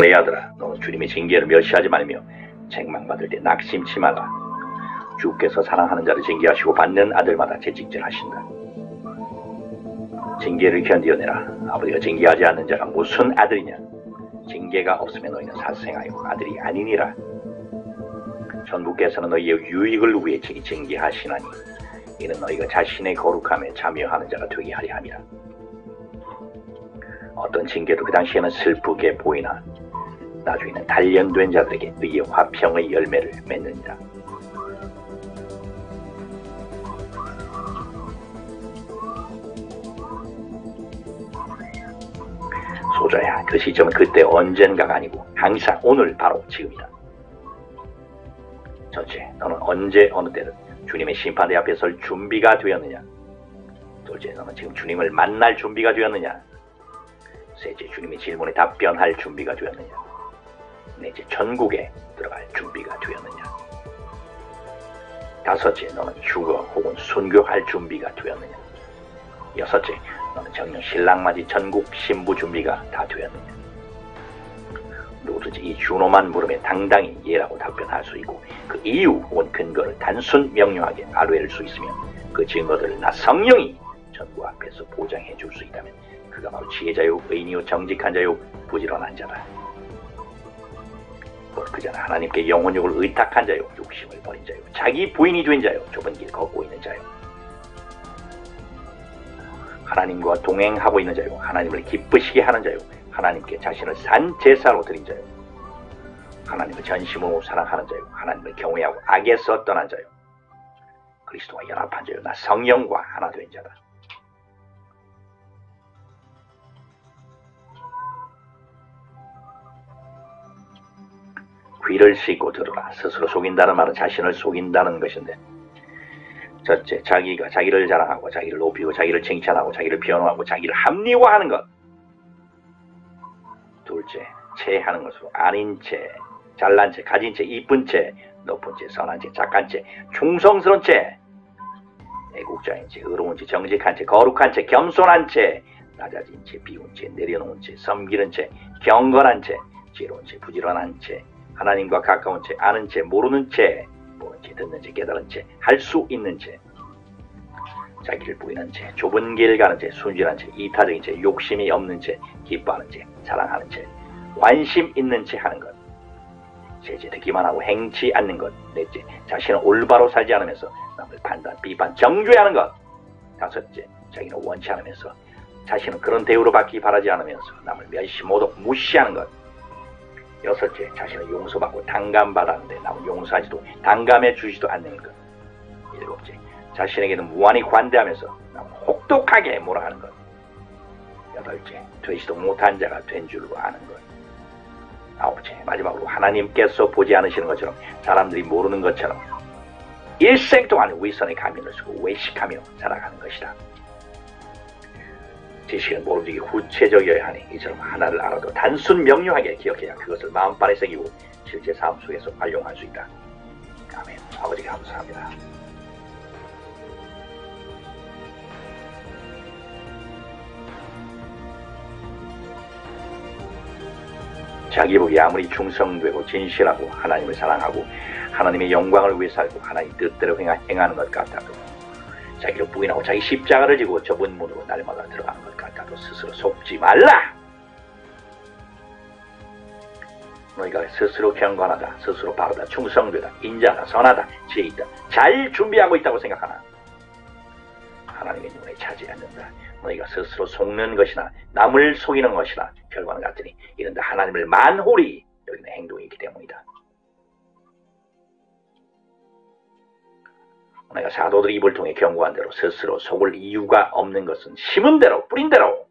내 아들아, 너는 주님의 징계를 멸시하지 말며 책망받을 때 낙심치 말라. 주께서 사랑하는 자를 징계하시고 받는 아들마다 재직질하신다. 징계를 견디어내라. 아버지가 징계하지 않는 자가 무슨 아들이냐. 징계가 없으면 너희는 사생하여 아들이 아니니라. 전부께서는 너희의 유익을 위해 징계하시나니 이는 너희가 자신의 거룩함에 참여하는 자가 되게 하려 함이라. 어떤 징계도 그 당시에는 슬프게 보이나 나중에는 단련된 자들에게 의의 화평의 열매를 맺느니라. 소자야, 그 시점은 그때 언젠가가 아니고 항상 오늘 바로 지금이다. 첫째, 너는 언제 어느 때든 주님의 심판대 앞에 설 준비가 되었느냐? 둘째, 너는 지금 주님을 만날 준비가 되었느냐? 셋째, 주님의 질문에 답변할 준비가 되었느냐? 넷째, 천국에 들어갈 준비가 되었느냐? 다섯째, 너는 휴거 혹은 순교할 준비가 되었느냐? 여섯째, 너는 정녕 신랑맞이 전국 신부 준비가 다 되었느냐? 누구든지 이 준호만 물으면 당당히 예라고 답변할 수 있고 그 이유 혹은 근거를 단순 명료하게 알릴 수 있으면 그 증거들을 나 성령이 전부 앞에서 보장해 줄 수 있다면 그가 바로 지혜자요, 의인이요, 정직한 자요, 부지런한 자다. 그자는 하나님께 영혼욕을 의탁한 자요, 욕심을 버린 자요, 자기 부인이 된 자요, 좁은 길 걷고 있는 자요, 하나님과 동행하고 있는 자요, 하나님을 기쁘시게 하는 자요, 하나님께 자신을 산 제사로 드린 자요, 하나님을 전심으로 사랑하는 자요, 하나님을 경외하고 악에서 떠난 자요, 그리스도와 연합한 자요, 나 성령과 하나 된 자다. 귀를 씻고 들으라. 스스로 속인다는 말은 자신을 속인다는 것인데, 첫째, 자기가 자기를 자랑하고 자기를 높이고 자기를 칭찬하고 자기를 변호하고 자기를 합리화하는 것. 둘째, 채하는 것으로 아닌 채, 잘난 채, 가진 채, 이쁜 채, 높은 채, 선한 채, 착한 채, 충성스러운 채, 애국자인 채, 의로운 채, 정직한 채, 거룩한 채, 겸손한 채, 낮아진 채, 비운 채, 내려놓은 채, 섬기는 채, 경건한 채, 지혜로운 채, 부지런한 채, 하나님과 가까운 채, 아는 채, 모르는 채, 보는 채, 듣는 채, 깨달은 채, 할 수 있는 채, 자기를 부인한 채, 좁은 길 가는 채, 순진한 채, 이타적인 채, 욕심이 없는 채, 기뻐하는 채, 사랑하는 채, 관심 있는 채 하는 것. 셋째, 듣기만 하고 행치 않는 것. 넷째, 자신은 올바로 살지 않으면서 남을 판단, 비판, 정죄하는 것. 다섯째, 자기는 원치 않으면서 자신은 그런 대우로 받기 바라지 않으면서 남을 멸시, 모독, 무시하는 것. 여섯째, 자신은 용서받고 당감받았는데 남을 용서하지도 당감해 주지도 않는 것. 일곱째, 자신에게는 무한히 관대하면서 남을 혹독하게 몰아가는 것. 여덟째, 되지도 못한 자가 된 줄로 아는 것. 아홉째, 마지막으로 하나님께서 보지 않으시는 것처럼 사람들이 모르는 것처럼 일생 동안 위선의 가면을 쓰고 외식하며 살아가는 것이다. 지식은 모르기 구체적이어야 하니 이처럼 하나를 알아도 단순 명료하게 기억해야 그것을 마음판에 새기고 실제 삶 속에서 활용할 수 있다. 아멘. 아버지 감사합니다. 자기 보기에 아무리 충성되고 진실하고 하나님을 사랑하고 하나님의 영광을 위해 살고 하나님 뜻대로 행하는 것 같아도 자기를 부인하고 자기 십자가를 지고 좁은 문으로 날마다 들어가는 것 같아도 스스로 속지 말라. 너희가 스스로 경건하다, 스스로 바르다, 충성되다, 인자하다, 선하다, 지혜 있다, 잘 준비하고 있다고 생각하나 하나님의 눈에 차지 않는다. 너희가 스스로 속는 것이나 남을 속이는 것이나 결과는 같으니 이런 데 하나님을 만홀히 여기는 행동이기 때문이다. 내가 사도들의 입을 통해 경고한 대로 스스로 속을 이유가 없는 것은 심은 대로 뿌린 대로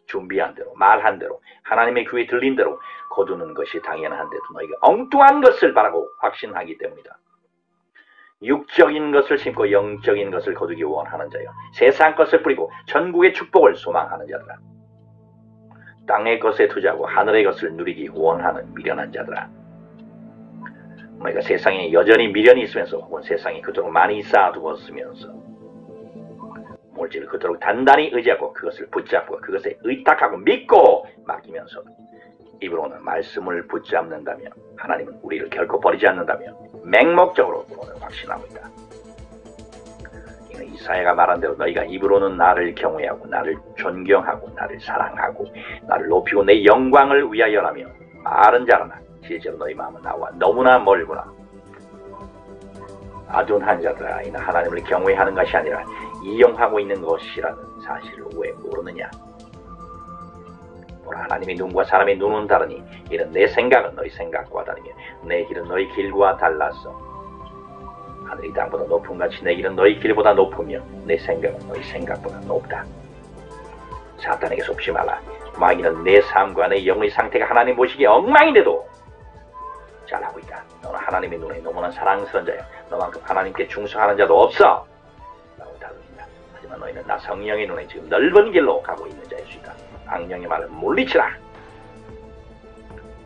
준비한 대로 말한 대로 하나님의 귀에 들린 대로 거두는 것이 당연한데도 너희가 엉뚱한 것을 바라고 확신하기 때문이다. 육적인 것을 심고 영적인 것을 거두기 원하는 자여, 세상 것을 뿌리고 천국의 축복을 소망하는 자들아, 땅의 것에 투자하고 하늘의 것을 누리기 원하는 미련한 자들아, 너희가 세상에 여전히 미련이 있으면서 혹은 세상에 그토록 많이 쌓아두었으면서 물질을 그토록 단단히 의지하고 그것을 붙잡고 그것에 의탁하고 믿고 맡기면서 입으로는 말씀을 붙잡는다며 하나님은 우리를 결코 버리지 않는다며 맹목적으로 오늘 확신합니다. 이는 이사야가 말한 대로 너희가 입으로는 나를 경외하고 나를 존경하고 나를 사랑하고 나를 높이고 내 영광을 위하여라며 말은 잘하나 실제로 너희 마음은 나와 너무나 멀구나. 아둔한 자들아, 이는 하나님을 경외하는 것이 아니라 이용하고 있는 것이라는 사실을 왜 모르느냐. 보라, 하나님의 눈과 사람의 눈은 다르니 이는 내 생각은 너희 생각과 다르며 내 길은 너희 길과 달랐어. 하늘이 땅보다 높은 같이 내 길은 너희 길보다 높으며 내 생각은 너희 생각보다 높다. 사탄에게 속지 말라. 마귀는 내 삶과 내 영의 상태가 하나님 보시기에 엉망인데도 잘하고 있다. 너는 하나님의 눈에 너무나 사랑스러운 자야. 너만큼 하나님께 충성하는 자도 없어. 라고 다룹니다. 하지만 너희는 나 성령의 눈에 지금 넓은 길로 가고 있는 자일 수 있다. 악령의 말을 물리치라.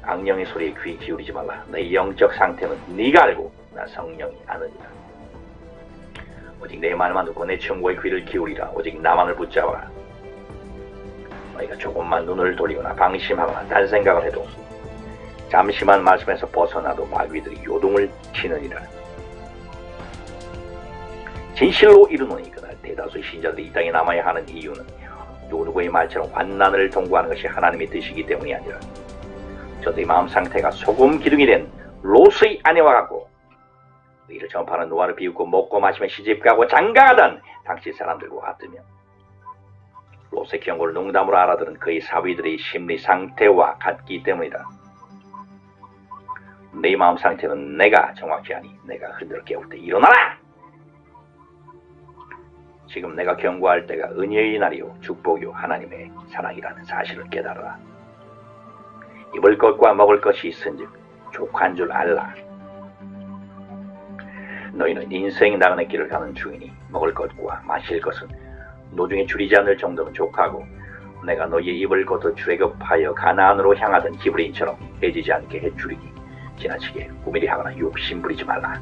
악령의 소리에 귀 기울이지 말라. 내 영적 상태는 네가 알고 나 성령이 아느니라. 오직 내 말만 듣고 내 충고의 귀를 기울이라. 오직 나만을 붙잡아라. 너희가 조금만 눈을 돌리거나 방심하거나 딴 생각을 해도 잠시만 말씀에서 벗어나도 마귀들이 요동을 치느니라. 진실로 이르노니 그날 대다수의 신자들이 이 땅에 남아야 하는 이유는 누구누구의 말처럼 환난을 통과하는 것이 하나님의 뜻이기 때문이 아니라 저들의 마음 상태가 소금 기둥이 된 롯의 아내와 같고 이를 전파하는 노아를 비웃고 먹고 마시며 시집가고 장가가던 당시 사람들과 같으며 롯의 경고를 농담으로 알아들은 그의 사위들의 심리 상태와 같기 때문이다. 내 마음 상태는 내가 정확히 하니 내가 흔들어 깨울 때 일어나라! 지금 내가 경고할 때가 은혜의 날이요 축복이요 하나님의 사랑이라는 사실을 깨달아라. 입을 것과 먹을 것이 있은즉 족한 줄 알라. 너희는 인생 나그네 길을 가는 중이니 먹을 것과 마실 것은 노중에 줄이지 않을 정도는 족하고 내가 너희의 입을 걷어 출애굽하여 가나안으로 향하던 히브리인처럼 해지지 않게 해줄이니 지나치게 꾸미리 하거나 욕심 부리지 말라.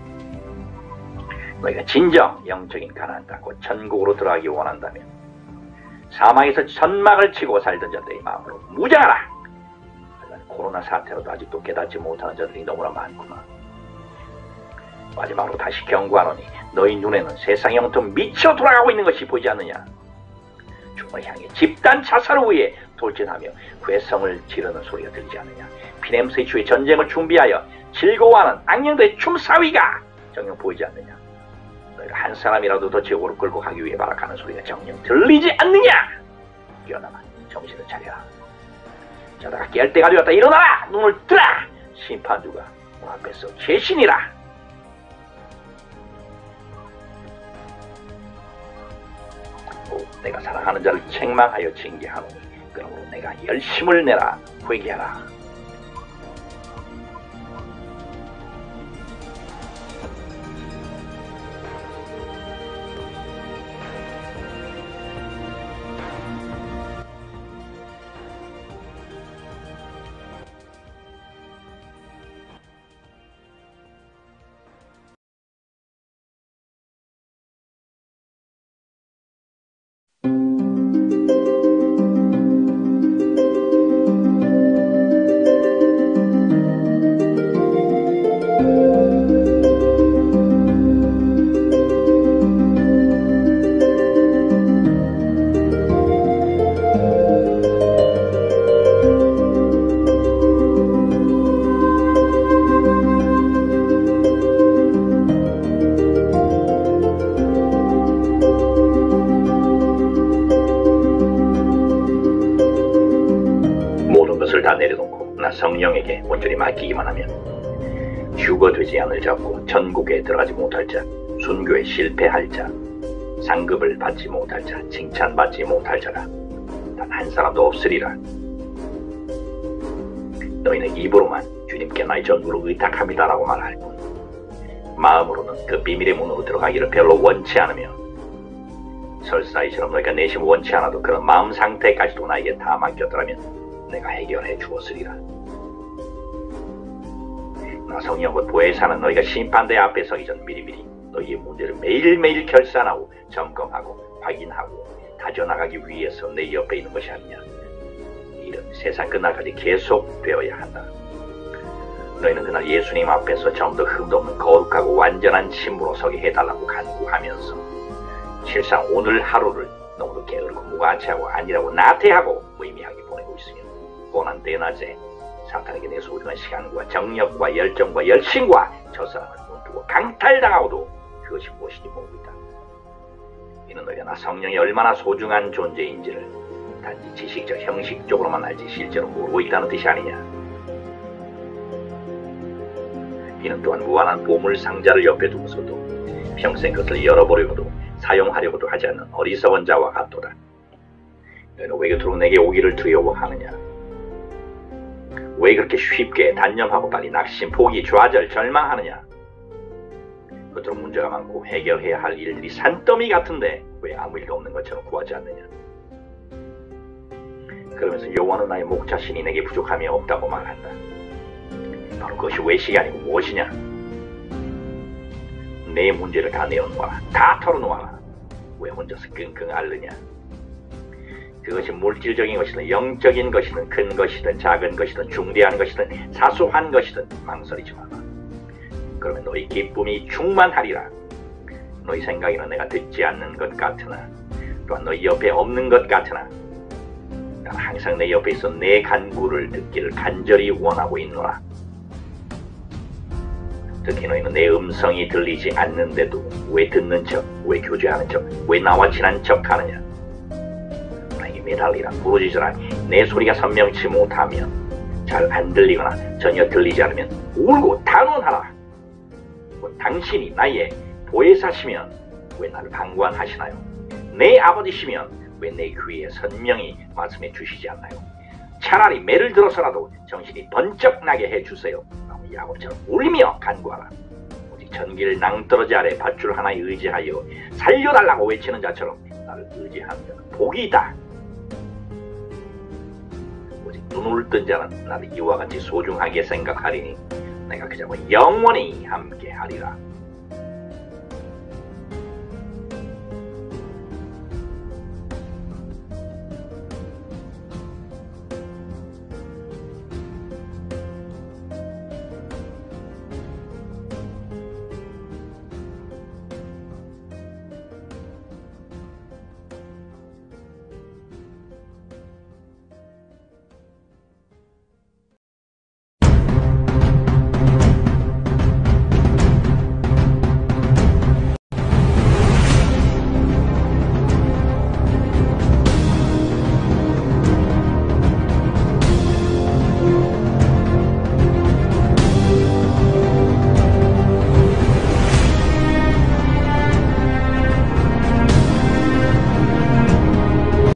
너희가 진정 영적인 가나안 땅 곧 천국으로 들어가기 원한다면 사망에서 천막을 치고 살던 자들의 마음으로 무장하라. 하지만 코로나 사태로도 아직도 깨닫지 못하는 자들이 너무나 많구나. 마지막으로 다시 경고하노니 너희 눈에는 세상이 온통 미쳐 돌아가고 있는 것이 보이지 않느냐. 죽음을 향해 집단 자살을 위해 돌진하며 괴성을 지르는 소리가 들리지 않느냐. 피냄새 추에 전쟁을 준비하여 즐거워하는 악령들의 춤사위가 정녕 보이지 않느냐. 너희가 한 사람이라도 더 지옥으로 끌고 가기 위해 발악하는 소리가 정녕 들리지 않느냐. 깨어나라. 정신을 차려라. 자다가 깰 때가 되었다. 일어나라. 눈을 뜨라. 심판주가 문 앞에서 계시니라. 내가 사랑하는 자를 책망하여 징계하노니 그러므로 내가 열심을 내라. 회개하라. 다 내려놓고 나 성령에게 온전히 맡기기만 하면 휴거되지 않을 자고 천국에 들어가지 못할 자, 순교에 실패할 자, 상급을 받지 못할 자, 칭찬받지 못할 자가 단 한 사람도 없으리라. 너희는 입으로만 주님께 나의 전부를 의탁합니다라고 말할 뿐 마음으로는 그 비밀의 문으로 들어가기를 별로 원치 않으며 설사 이처럼 너희가 내심 원치 않아도 그런 마음 상태까지도 나에게 다 맡겼더라면 내가 해결해 주었으리라. 나 성령 곧 보혜에 사는 너희가 심판대 앞에 서기 전 미리미리 너희의 문제를 매일매일 결산하고 점검하고 확인하고 다져나가기 위해서 내 옆에 있는 것이 아니냐. 이 일은 세상 끝날까지 계속되어야 한다. 너희는 그날 예수님 앞에서 좀더 흠도 없는 거룩하고 완전한 신부로 서게 해달라고 간구하면서 실상 오늘 하루를 너무도 게으르고 무가치하고 아니라고 나태하고 무의미하게 보내고 있으며 뻔한 대낮에 사탄에게 내 소중한 시간과 정력과 열정과 열심과 저 사람을 눈두고 강탈당하고도 그것이 무엇인지 모르고 있다. 이는 너희가 나 성령이 얼마나 소중한 존재인지를 단지 지식적 형식적으로만 알지 실제로 모르고 있다는 뜻이 아니냐. 이는 또한 무한한 보물 상자를 옆에 두고서도 평생 그것을 열어보려고도 사용하려고도 하지 않는 어리석은 자와 같도다. 너희는 왜 그토록 내게 오기를 두려워하느냐. 왜 그렇게 쉽게 단념하고 빨리 낙심, 포기, 좌절, 절망하느냐. 그토록 문제가 많고 해결해야 할 일들이 산더미 같은데 왜 아무 일도 없는 것처럼 구하지 않느냐. 그러면서 여호와는 나의 목자시니 내게 부족함이 없다고 말한다. 바로 그것이 외식이 아니고 무엇이냐. 내 문제를 다 내어놓아라. 다 털어놓아라. 왜 혼자서 끙끙 앓느냐. 그것이 물질적인 것이든 영적인 것이든 큰 것이든 작은 것이든 중대한 것이든 사소한 것이든 망설이지 마라. 그러면 너희 기쁨이 충만하리라. 너희 생각에는 내가 듣지 않는 것 같으나 또한 너희 옆에 없는 것 같으나 난 항상 내 옆에 있어 내 간구를 듣기를 간절히 원하고 있노라. 특히 너희는 내 음성이 들리지 않는데도 왜 듣는 척, 왜 교제하는 척, 왜 나와 친한 척 하느냐. 나에게 매달리라, 부르짖으라. 내 소리가 선명치 못하면, 잘 안 들리거나 전혀 들리지 않으면 울고 단언하라. 당신이 나의 보혜사시면 왜 나를 방관하시나요? 내 아버지시면 왜 내 귀에 선명히 말씀해 주시지 않나요? 차라리 매를 들어서라도 정신이 번쩍 나게 해주세요. 야곱처럼 울며 간구하라. 오직 전길 낭떠러지 아래 밧줄 하나에 의지하여 살려달라고 외치는 자처럼 나를 의지하는 자는 복이 있다. 오직 눈을 뜬 자는 나를 이와 같이 소중하게 생각하리니 내가 그 자와 영원히 함께하리라.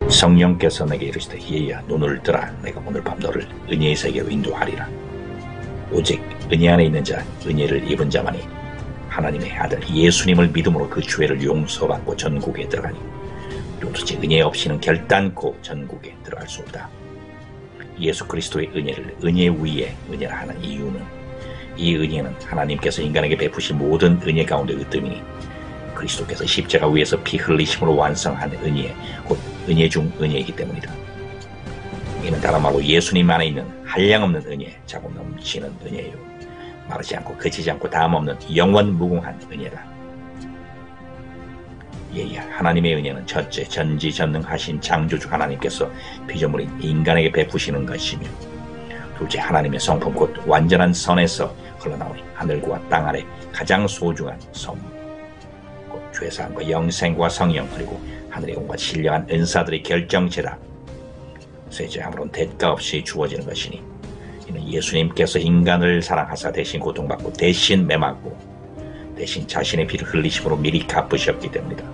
성령께서 내게 이르시되 얘야 눈을 뜨라. 내가 오늘 밤 너를 은혜의 세계로 인도하리라. 오직 은혜 안에 있는 자, 은혜를 입은 자만이 하나님의 아들 예수님을 믿음으로 그 죄를 용서받고 전국에 들어가니 도대체 은혜 없이는 결단코 전국에 들어갈 수 없다. 예수 그리스도의 은혜를 은혜 위에 은혜라 하는 이유는 이 은혜는 하나님께서 인간에게 베푸신 모든 은혜 가운데 으뜸이니 그리스도께서 십자가 위에서 피 흘리심으로 완성한 은혜, 곧 은혜 중 은혜이기 때문이다. 이는 다른 말로 예수님 안에 있는 한량없는 은혜, 자고 넘치는 은혜요. 마르지 않고 그치지 않고 다함없는 영원 무궁한 은혜다. 예야, 하나님의 은혜는 첫째 전지전능하신 창조주 하나님께서 피조물인 인간에게 베푸시는 것이며, 둘째 하나님의 성품 곧 완전한 선에서 흘러나오니 하늘과 땅 아래 가장 소중한 선물, 곧 죄사함과 영생과 성령, 그리고 하늘의 온갖 신령한 은사들의 결정체다. 셋째, 아무런 대가 없이 주어지는 것이니 이는 예수님께서 인간을 사랑하사 대신 고통받고 대신 매맞고 대신 자신의 피를 흘리심으로 미리 갚으셨기 때문이다.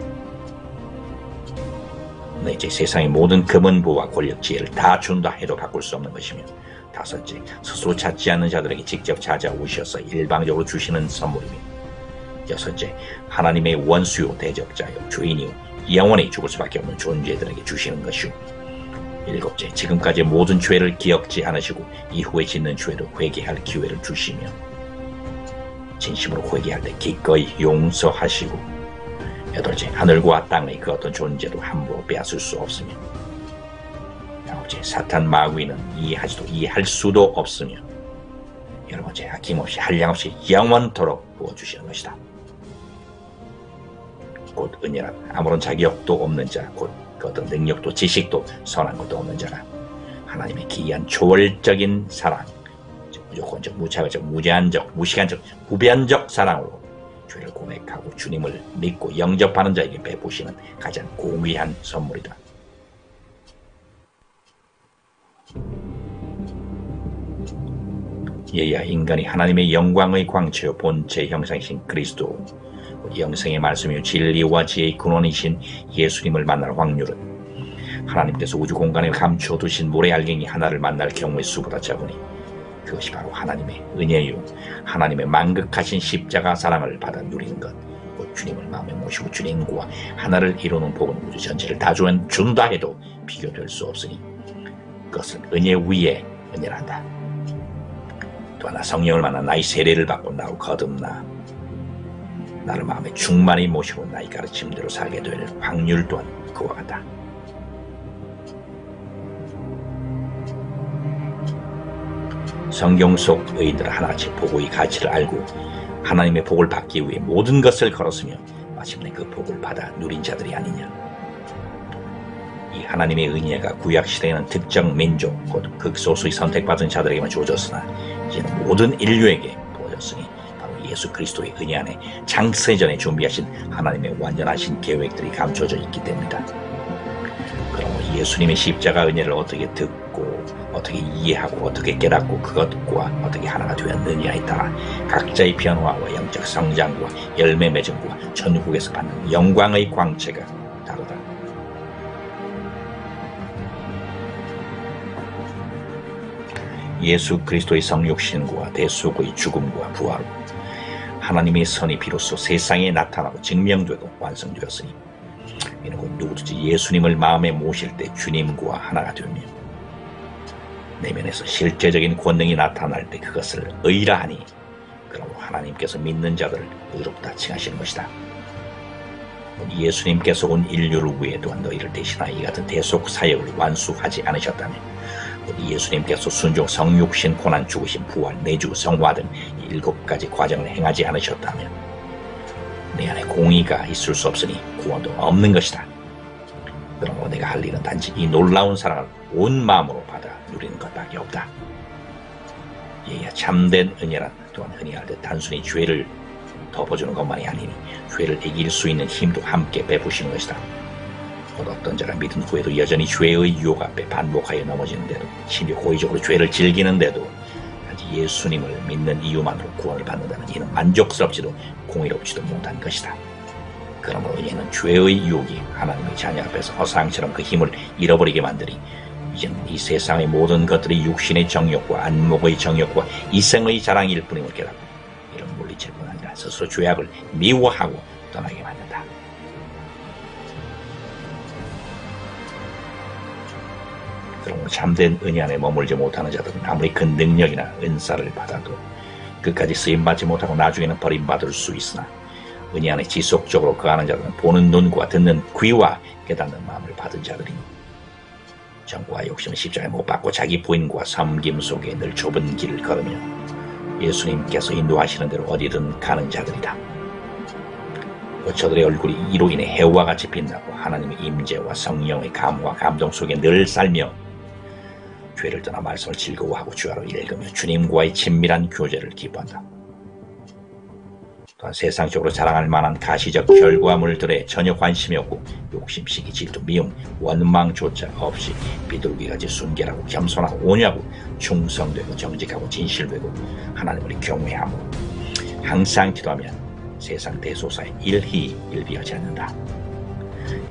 넷째, 세상의 모든 금은 부와 권력 지혜를 다 준다 해도 바꿀 수 없는 것이며, 다섯째, 스스로 찾지 않는 자들에게 직접 찾아오셔서 일방적으로 주시는 선물이며, 여섯째, 하나님의 원수요 대적자요 주인이요 영원히 죽을 수밖에 없는 존재들에게 주시는 것이요, 일곱째, 지금까지 모든 죄를 기억지 않으시고 이후에 짓는 죄도 회개할 기회를 주시며 진심으로 회개할 때 기꺼이 용서하시고, 여덟째, 하늘과 땅의 그 어떤 존재도 함부로 빼앗을 수 없으며, 아홉째, 둘째, 사탄 마귀는 이해할 수도 없으며 여러 번째, 아낌없이 한량없이 영원토록 부어주시는 것이다. 곧 은혜란 아무런 자격도 없는 자, 곧 그 어떤 능력도 지식도 선한 것도 없는 자가 하나님의 기이한 초월적인 사랑, 무조건적, 무차별적, 무제한적, 무시간적, 무변적 사랑으로 죄를 고백하고 주님을 믿고 영접하는 자에게 베푸시는 가장 고귀한 선물이다. 이에야 인간이 하나님의 영광의 광채요 본체 형상이신 그리스도, 영생의 말씀이요 진리와 지혜의 근원이신 예수님을 만날 확률은 하나님께서 우주 공간에 감춰두신 모래알갱이 하나를 만날 경우의 수보다 적으니 그것이 바로 하나님의 은혜요 하나님의 만극하신 십자가 사랑을 받아 누리는 것, 곧 주님을 마음에 모시고 주님과 하나를 이루는 복은 우주 전체를 다 준다 해도 비교될 수 없으니 그것은 은혜 위에 은혜란다. 또 하나 성령을 만나 나의 세례를 받고 나로 거듭나 나를 마음에 충만히 모시고 나의 가르침대로 살게 될 확률 또한 그와 같다. 성경 속 의인들은 하나같이 복의 가치를 알고 하나님의 복을 받기 위해 모든 것을 걸었으며 마침내 그 복을 받아 누린 자들이 아니냐. 이 하나님의 은혜가 구약시대에는 특정 민족, 곧 극소수의 선택받은 자들에게만 주어졌으나 이제는 모든 인류에게 부어졌으니 바로 예수 그리스도의 은혜 안에 창세전에 준비하신 하나님의 완전하신 계획들이 감춰져 있기 때문이다. 그러므로 예수님의 십자가 은혜를 어떻게 듣고 어떻게 이해하고 어떻게 깨닫고 그것과 어떻게 하나가 되었느냐에 따라 각자의 변화와 영적 성장과 열매 맺음과 천국에서 받는 영광의 광채가 다르다. 예수 그리스도의 성육신과 대속의 죽음과 부활로 하나님의 선이 비로소 세상에 나타나고 증명되고 완성되었으니 이는 곧 누구든지 예수님을 마음에 모실 때 주님과 하나가 되며 내면에서 실제적인 권능이 나타날 때 그것을 의라 하니 그러므로 하나님께서 믿는 자들을 의롭다 칭하시는 것이다. 예수님께서 온 인류를 위해 또한 너희를 대신하여 이 같은 대속 사역을 완수하지 않으셨다며 예수님께서 순종, 성육신, 고난, 죽으심, 부활, 내주, 성화 등 7가지 과정을 행하지 않으셨다면 내 안에 공의가 있을 수 없으니 구원도 없는 것이다. 그러므로 내가 할 일은 단지 이 놀라운 사랑을 온 마음으로 받아 누리는 것밖에 없다. 이에야 참된 은혜란 또한 흔히 할 때 단순히 죄를 덮어주는 것만이 아니니 죄를 이길 수 있는 힘도 함께 베푸시는 것이다. 어떤 자가 믿은 후에도 여전히 죄의 유혹 앞에 반복하여 넘어지는데도 심지어 고의적으로 죄를 즐기는데도 단지 예수님을 믿는 이유만으로 구원을 받는다면 이는 만족스럽지도 공의롭지도 못한 것이다. 그러므로 이는 죄의 유혹이 하나님의 자녀 앞에서 허상처럼 그 힘을 잃어버리게 만드니 이제는 이 세상의 모든 것들이 육신의 정욕과 안목의 정욕과 이생의 자랑일 뿐임을 깨닫고 이런 물리칠 뿐 아니라 스스로 죄악을 미워하고 떠나게 만든다. 그러므로 참된 은혜 안에 머물지 못하는 자들은 아무리 큰 능력이나 은사를 받아도 끝까지 쓰임받지 못하고 나중에는 버림받을 수 있으나 은혜 안에 지속적으로 거하는 자들은 보는 눈과 듣는 귀와 깨닫는 마음을 받은 자들이니 정과 욕심은 십자가에 못 박고 자기 부인과 섬김 속에 늘 좁은 길을 걸으며 예수님께서 인도하시는 대로 어디든 가는 자들이다. 저들의 얼굴이 이로 인해 해와 같이 빛나고 하나님의 임재와 성령의 감화 감동 속에 늘 살며 죄를 떠나 말씀을 즐거워하고 주야로 읽으며 주님과의 친밀한 교제를 기뻐한다. 또한 세상적으로 자랑할 만한 가시적 결과물들에 전혀 관심이 없고 욕심, 시기, 질투, 미움, 원망조차 없이 비둘기같이 순결하고 겸손하고 온유하고 충성되고 정직하고 진실되고 하나님을 경외하므로 항상 기도하면 세상 대소사에 일희일비하지 않는다.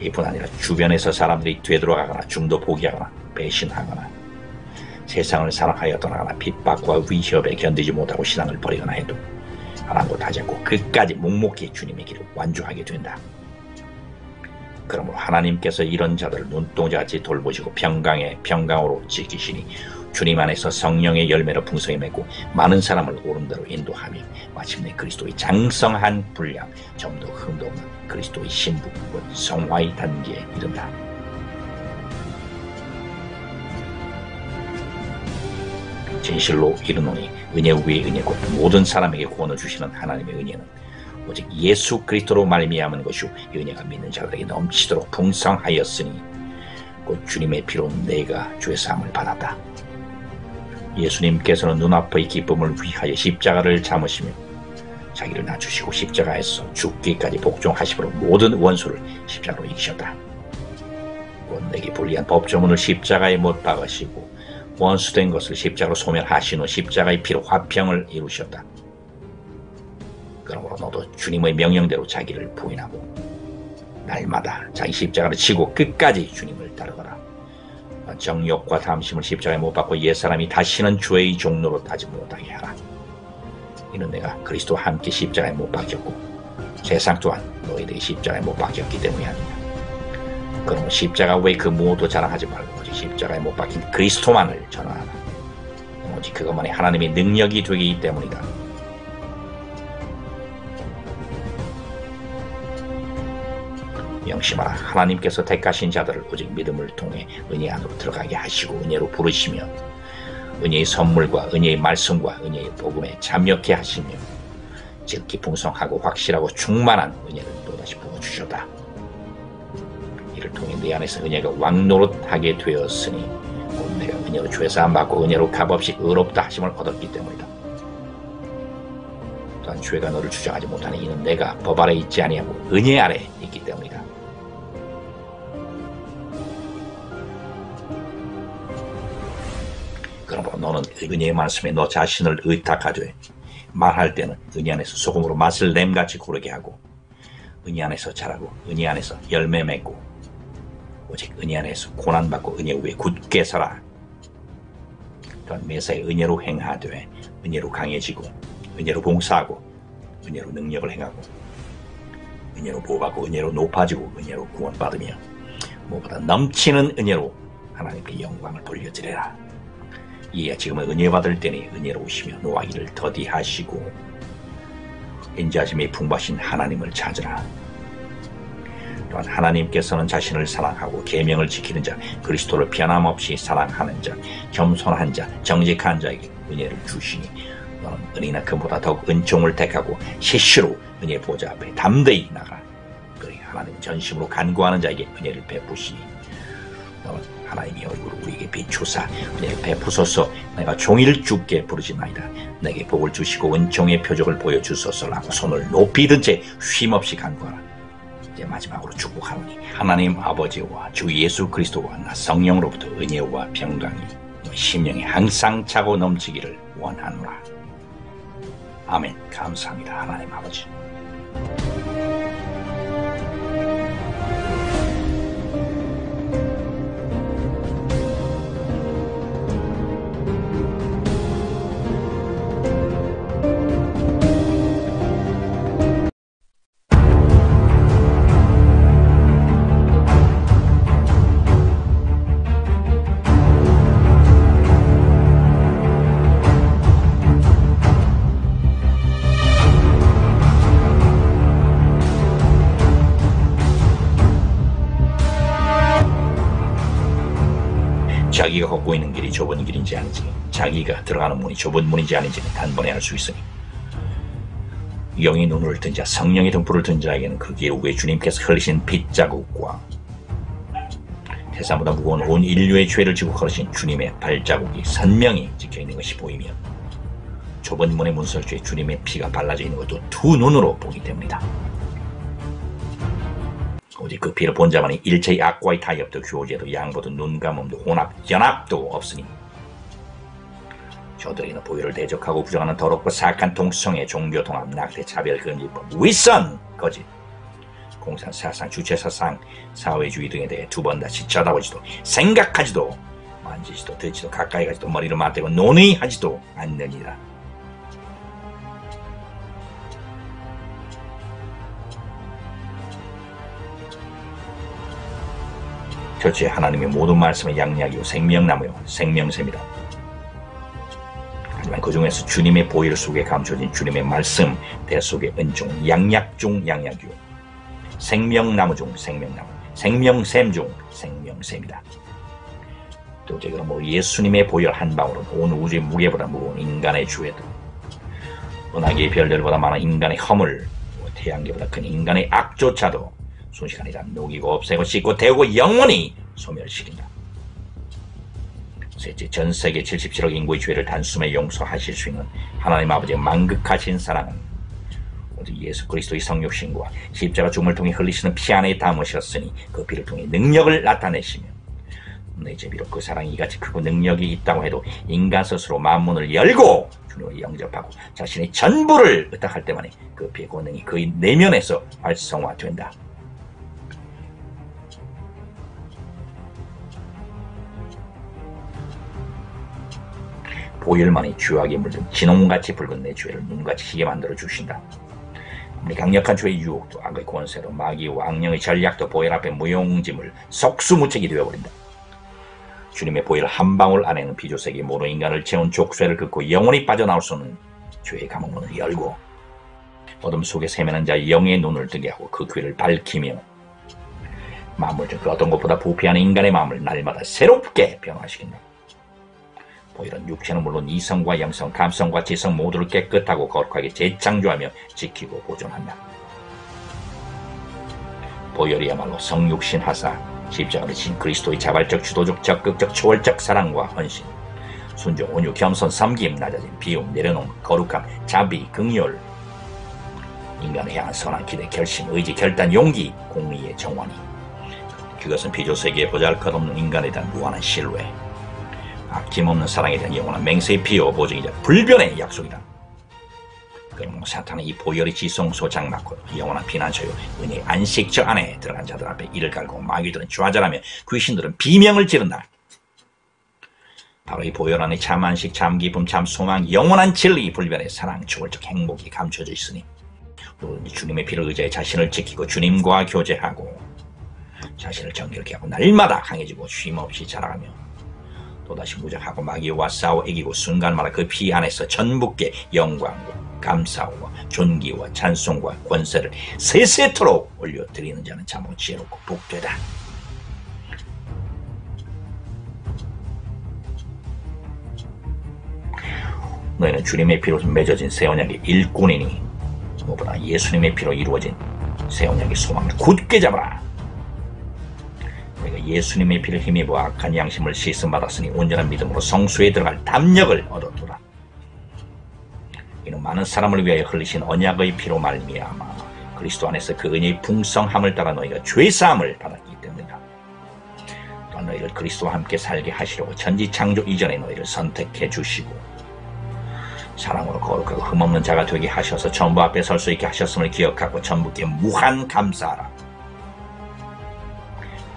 이뿐 아니라 주변에서 사람들이 되돌아가거나 중도 포기하거나 배신하거나 세상을 사랑하여 떠나거나 핍박과 위협에 견디지 못하고 신앙을 버리거나 해도 아랑곳하지 않고 끝까지 묵묵히 주님의 길을 완주하게 된다. 그러므로 하나님께서 이런 자들을 눈동자같이 돌보시고 평강으로 지키시니 주님 안에서 성령의 열매로 풍성히 맺고 많은 사람을 옳은 대로 인도하며 마침내 그리스도의 장성한 분량, 점도 흠도 없는 그리스도의 신부, 곧 성화의 단계에 이른다. 진실로 이르노니 은혜 위에 은혜고 모든 사람에게 구원을 주시는 하나님의 은혜는 오직 예수 그리스도로 말미암은 것이요 은혜가 믿는 자들에게 넘치도록 풍성하였으니 곧 주님의 피로 내가 죄 사함을 받았다. 예수님께서는 눈앞의 기쁨을 위하여 십자가를 참으시며 자기를 낮추시고 십자가에서 죽기까지 복종하심으로 모든 원수를 십자가로 이기셨다. 곧 내게 불리한 법조문을 십자가에 못 박으시고 원수된 것을 십자가로 소멸하신 후 십자가의 피로 화평을 이루셨다. 그러므로 너도 주님의 명령대로 자기를 부인하고 날마다 자기 십자가를 지고 끝까지 주님을 따르거라. 정욕과 탐심을 십자가에 못 박고 옛사람이 다시는 죄의 종로로 타지 못하게 하라. 이는 내가 그리스도와 함께 십자가에 못 박혔고 세상 또한 너희들이 십자가에 못 박혔기 때문이 아니냐. 그러므로 십자가 외에 그 무엇도 자랑하지 말고 오직 십자가에 못 박힌 그리스도만을 전하라. 오직 그것만이 하나님의 능력이 되기 때문이다. 명심하라. 하나님께서 택하신 자들을 오직 믿음을 통해 은혜 안으로 들어가게 하시고 은혜로 부르시며 은혜의 선물과 은혜의 말씀과 은혜의 복음에 참여케 하시며 지극히 풍성하고 확실하고 충만한 은혜를 또다시 부어주셨다. 이를 통해 내 안에서 은혜가 왕노릇하게 되었으니 곧 내가 은혜로 죄사함 받고 은혜로 값없이 의롭다 하심을 얻었기 때문이다. 또한 죄가 너를 주장하지 못하니 이는 내가 법 아래 있지 아니하고 은혜 아래 있기 때문이다. 그러므로 너는 은혜의 말씀에 너 자신을 의탁하되 말할 때는 은혜 안에서 소금으로 맛을 냄같이 고르게 하고 은혜 안에서 자라고 은혜 안에서 열매 맺고 오직 은혜 안에서 고난받고 은혜 위에 굳게 서라. 또한 매사에 은혜로 행하되 은혜로 강해지고 은혜로 봉사하고 은혜로 능력을 행하고 은혜로 보호받고 은혜로 높아지고 은혜로 구원받으며 무엇보다 넘치는 은혜로 하나님께 영광을 돌려드리라. 이에 지금은 은혜 받을 때니 은혜로우시며 노하기를 더디하시고 인자심이 풍부하신 하나님을 찾으라. 또한 하나님께서는 자신을 사랑하고 계명을 지키는 자, 그리스도를 변함없이 사랑하는 자, 겸손한 자, 정직한 자에게 은혜를 주시니 너는 은이나 금보다 더욱 은총을 택하고 실시로 은혜 보좌 앞에 담대히 나가라. 그러니 하나님 전심으로 간구하는 자에게 은혜를 베푸시니 너는 하나님의 얼굴을 우리에게 비추사 은혜를 베푸소서. 내가 종일 주께 부르짖나이다. 내게 복을 주시고 은총의 표적을 보여주소서라고 손을 높이 든 채 쉼없이 간구하라. 이제 마지막으로 축복하노니 하나님 아버지와 주 예수 그리스도와 나 성령으로부터 은혜와 평강이 너희 심령에 항상 차고 넘치기를 원하노라. 아멘. 감사합니다. 하나님 아버지. 자기가 걷고 있는 길이 좁은 길인지 아닌지, 자기가 들어가는 문이 좁은 문인지 아닌지는 단번에 알 수 있으니 영이 눈을 뜬 자, 성령의 등불을 든 자에게는 그 길 위에 주님께서 흘리신 핏자국과 태산보다 무거운 온 인류의 죄를 지고 걸으신 주님의 발자국이 선명히 찍혀있는 것이 보이며 좁은 문의 문설주에 주님의 피가 발라져 있는 것도 두 눈으로 보기 때문이다. 오직 그 피를 본 자만이 일체의 악과의 타협도 교제도 양보도 눈감음도 혼합, 연합도 없으니 저들이는 보혈을 대적하고 부정하는 더럽고 사악한 동성애, 종교 통합, 낙태, 차별, 금지법, 위선, 거짓, 공산, 사상, 주체 사상, 사회주의 등에 대해 두 번 다시 쳐다보지도 생각하지도 만지지도 듣지도 가까이 가지도 머리를 맞대고 논의하지도 않느니라. 결제 하나님의 모든 말씀은 양약이요 생명나무요 생명샘이다. 하지만 그 중에서 주님의 보혈 속에 감춰진 주님의 말씀 대속의 은총 양약 중 양약이요 생명나무 중 생명나무 생명샘 중 생명샘이다. 도저히 그럼 예수님의 보혈 한 방울은 온 우주의 무게보다 무거운 인간의 죄도, 은하계의 별들보다 많은 인간의 허물, 태양계보다 큰 인간의 악조차도 순식간에 다 녹이고 없애고 씻고 태우고 영원히 소멸시킨다. 셋째, 전 세계 77억 인구의 죄를 단숨에 용서하실 수 있는 하나님 아버지의 만극하신 사랑은 오직 예수 그리스도의 성육신과 십자가 죽음을 통해 흘리시는 피 안에 담으셨으니 그 피를 통해 능력을 나타내시며, 이제 비록 그 사랑이 이같이 크고 능력이 있다고 해도 인간 스스로 마음문을 열고 주님을 영접하고 자신의 전부를 의탁할 때만에 그 피의 권능이 그의 내면에서 활성화된다. 보혈만이 죄악에 물든 진홍같이 붉은 내 죄를 눈같이 희게 만들어 주신다. 아무리 강력한 죄의 유혹도 악의 권세도 마귀와 악령의 전략도 보혈 앞에 무용지물 속수무책이 되어버린다. 주님의 보혈 한 방울 안에는 비조세계 모든 인간을 채운 족쇄를 긋고 영원히 빠져나올 수 없는 죄의 감옥문을 열고 어둠 속에 세면한 자의 영의 눈을 뜨게 하고 그 귀를 밝히며 만물 중 그 어떤 것보다 부패한 인간의 마음을 날마다 새롭게 변화시킨다. 보혈은 육체는 물론 이성과 영성, 감성과 지성 모두를 깨끗하고 거룩하게 재창조하며 지키고 보존한다. 보혈이야말로 성육신 하사, 십자가를 진 그리스도의 자발적, 주도적, 적극적, 초월적 사랑과 헌신, 순종, 온유, 겸손, 섬김, 낮아짐, 비움, 내려놓음, 거룩함, 자비, 긍휼, 인간을 향한 선한 기대, 결심, 의지, 결단, 용기, 공의의 정원이, 그것은 비조세계에 보잘것없는 인간에 대한 무한한 신뢰, 아낌없는 사랑에 대한 영원한 맹세의 피요 보증이자 불변의 약속이다. 그럼 사탄은 이 보혈의 지성소 장막고 영원한 피난처요 은혜의 안식처 안에 들어간 자들 앞에 이를 갈고 마귀들은 좌절하며 귀신들은 비명을 지른다. 바로 이 보혈 안에 참 안식, 참 기쁨, 참 소망, 영원한 진리, 불변의 사랑, 초월적 행복이 감춰져 있으니 누구든지 주님의 피를 의지해 자신을 지키고 주님과 교제하고 자신을 정결케 하고 날마다 강해지고 쉼없이 자라가며 또다시 무장하고 마귀와 싸워 이기고 순간마다 그 피 안에서 전부께 영광과 감사와 존귀와 찬송과 권세를 세세토록 올려드리는 자는 참으로 지혜롭고 복되다. 너희는 주님의 피로 맺어진 새 언약의 일꾼이니 무엇보다 예수님의 피로 이루어진 새 언약의 소망을 굳게 잡아라. 너희가 예수님의 피를 힘입어 악한 양심을 씻음받았으니 온전한 믿음으로 성수에 들어갈 담력을 얻었도다. 이는 많은 사람을 위하여 흘리신 언약의 피로 말미암아 그리스도 안에서 그 은혜의 풍성함을 따라 너희가 죄사함을 받았기 때문이다. 또한 너희를 그리스도와 함께 살게 하시려고 천지창조 이전에 너희를 선택해 주시고 사랑으로 거룩하고 흠없는 자가 되게 하셔서 전부 앞에 설 수 있게 하셨음을 기억하고 전부께 무한 감사하라.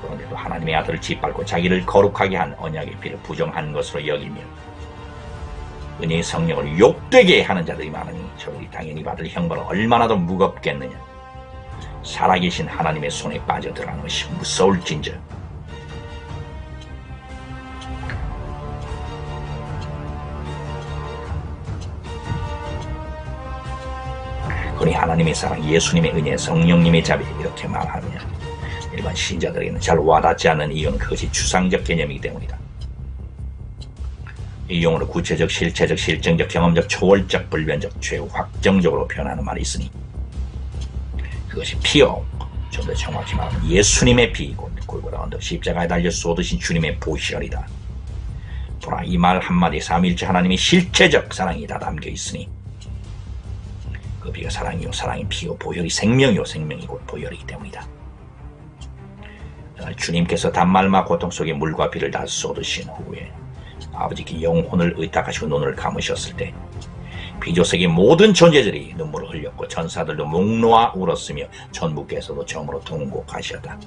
그런데도 하나님의 아들을 짓밟고 자기를 거룩하게 한 언약의 피를 부정한 것으로 여기며 은혜의 성령을 욕되게 하는 자들이 많으니 저들이 당연히 받을 형벌은 얼마나 더 무겁겠느냐. 살아계신 하나님의 손에 빠져들어가는 것이 무서울진저. 그러니 하나님의 사랑, 예수님의 은혜, 성령님의 자비 이렇게 말하며 일반 신자들에게는 잘 와닿지 않는 이유는 그것이 추상적 개념이기 때문이다. 이 용어로 구체적, 실체적, 실증적, 경험적, 초월적, 불변적, 최후 확정적으로 표현하는 말이 있으니 그것이 피요, 좀 더 정확히 말하면 예수님의 피, 골고다 언덕 십자가에 달려 쏟으신 주님의 보혈이다. 보라, 이 말 한마디에 삼위일체 하나님의 실체적 사랑이 다 담겨 있으니 그 피가 사랑이요, 사랑이 피요, 보혈이 생명이요, 생명이 곧 보혈이기 때문이다. 주님께서 단말마 고통 속에 물과 피를 다 쏟으신 후에 아버지께 영혼을 의탁하시고 눈을 감으셨을 때 비조세계 모든 존재들이 눈물을 흘렸고 천사들도 목 놓아 울었으며 천부께서도 처음으로 통곡하셨다.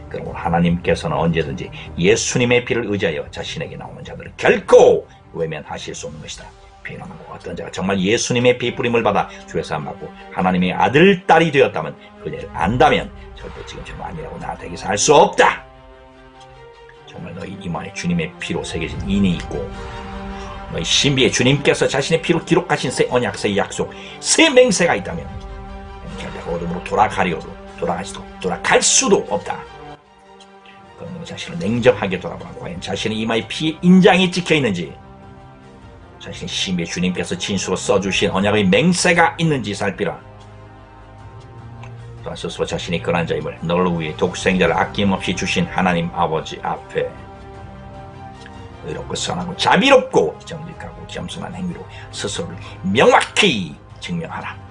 그러므로 하나님께서는 언제든지 예수님의 피를 의지하여 자신에게 나오는 자들을 결코 외면하실 수 없는 것이다. 비난하고 어떤 자가 정말 예수님의 피 뿌림을 받아 죄사함 받고 하나님의 아들, 딸이 되었다면 그녀를 안다면 절대 지금처럼 아니라고 나한테서 할 수 없다. 정말 너희 이마에 주님의 피로 새겨진 인이 있고 너희 신비에 주님께서 자신의 피로 기록하신 새 언약, 새 약속, 새 맹세가 있다면 결코 어둠으로 돌아가려도 돌아갈 수도 없다. 그러므로 자신을 냉정하게 돌아보고 과연 자신의 이마에 피의 인장이 찍혀있는지, 자신의 심의 주님께서 진수로 써주신 언약의 맹세가 있는지 살피라. 또한 스스로 자신이 그러한 자임을 너를 위해 독생자를 아낌없이 주신 하나님 아버지 앞에 의롭고 선하고 자비롭고 정직하고 겸손한 행위로 스스로를 명확히 증명하라.